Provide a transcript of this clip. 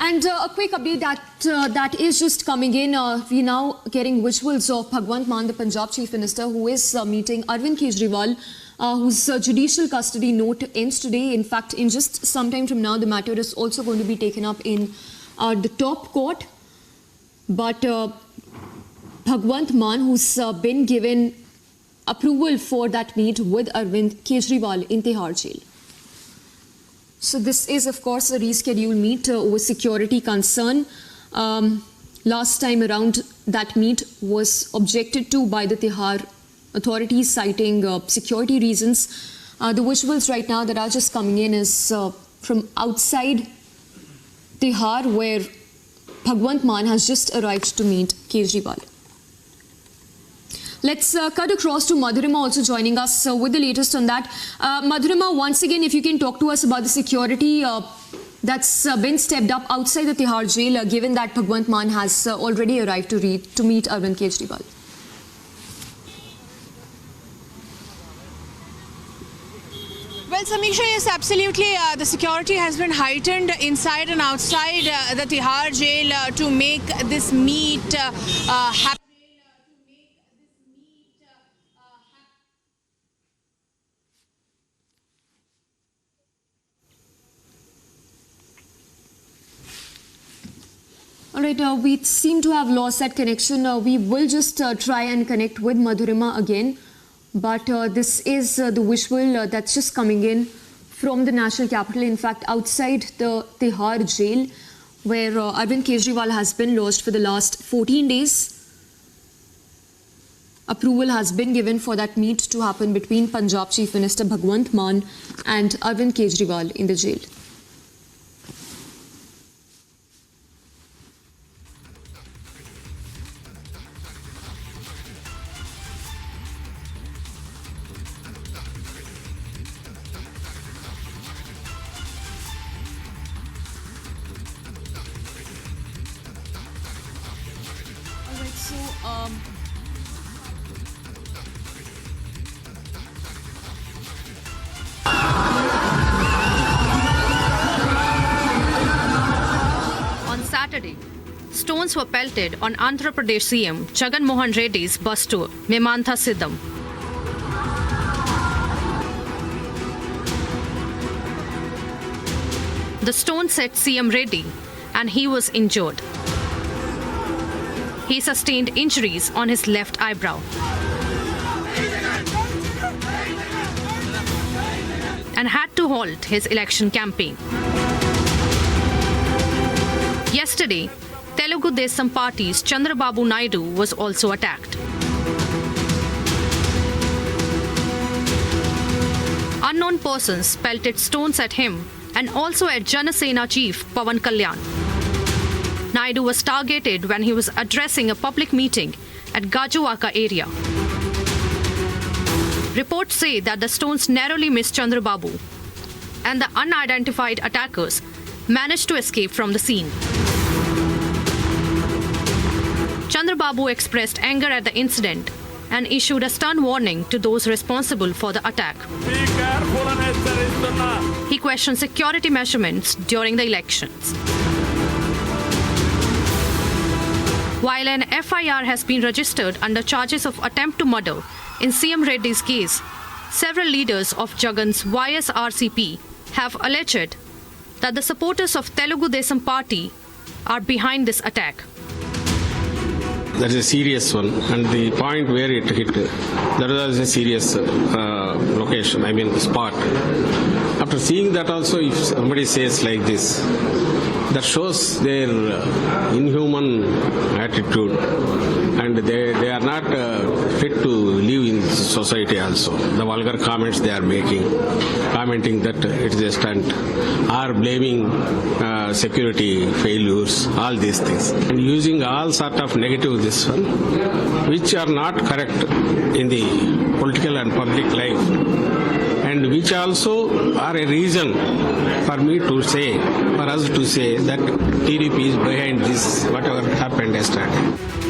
And a quick update that is just coming in. We're now getting visuals of Bhagwant Mann, the Punjab Chief Minister, who is meeting Arvind Kejriwal, whose judicial custody note ends today. In fact, in just some time from now, the matter is also going to be taken up in the top court. But Bhagwant Mann, who's been given approval for that meet with Arvind Kejriwal in Tihar jail. So this is, of course, a rescheduled meet over security concern. Last time around, that meet was objected to by the Tihar authorities, citing security reasons. The visuals right now that are just coming in is from outside Tihar, where Bhagwant Mann has just arrived to meet Kejriwal. Let's cut across to Madhurima also joining us with the latest on that. Madhurima, once again, if you can talk to us about the security that's been stepped up outside the Tihar jail, given that Bhagwant Mann has already arrived to meet Arvind Kejriwal. Well, Samiksha, yes, absolutely. The security has been heightened inside and outside the Tihar jail to make this meet happen. All right, we seem to have lost that connection. We will just try and connect with Madhurima again. But this is the visual that's just coming in from the national capital. In fact, outside the Tihar jail, where Arvind Kejriwal has been lodged for the last 14 days. Approval has been given for that meet to happen between Punjab Chief Minister Bhagwant Mann and Arvind Kejriwal in the jail. On Saturday, stones were pelted on Andhra Pradesh CM Jagan Mohan Reddy's bus tour, Memantha Siddham. The stone set CM Reddy and he was injured. He sustained injuries on his left eyebrow and had to halt his election campaign. Yesterday, Telugu Desam Party's Chandrababu Naidu was also attacked. Unknown persons pelted stones at him and also at Janasena chief Pawan Kalyan. Naidu was targeted when he was addressing a public meeting at Gajuwaka area. Reports say that the stones narrowly missed Chandrababu and the unidentified attackers managed to escape from the scene. Chandrababu expressed anger at the incident and issued a stern warning to those responsible for the attack. He questioned security measurements during the elections. While an FIR has been registered under charges of attempt to murder in CM Reddy's case, several leaders of Jagan's YSRCP have alleged that the supporters of Telugu Desam Party are behind this attack. That is a serious one, and the point where it hit, that was a serious location, spot. After seeing that also, if somebody says like this, that shows their inhuman attitude, and they are not fit to live in society also. The vulgar comments they are making, commenting that it is a stunt, are blaming security failures, all these things, and using all sort of negative this one, which are not correct in the political and public life, and which also are a reason for me to say, for us to say that TDP is behind this, whatever happened yesterday.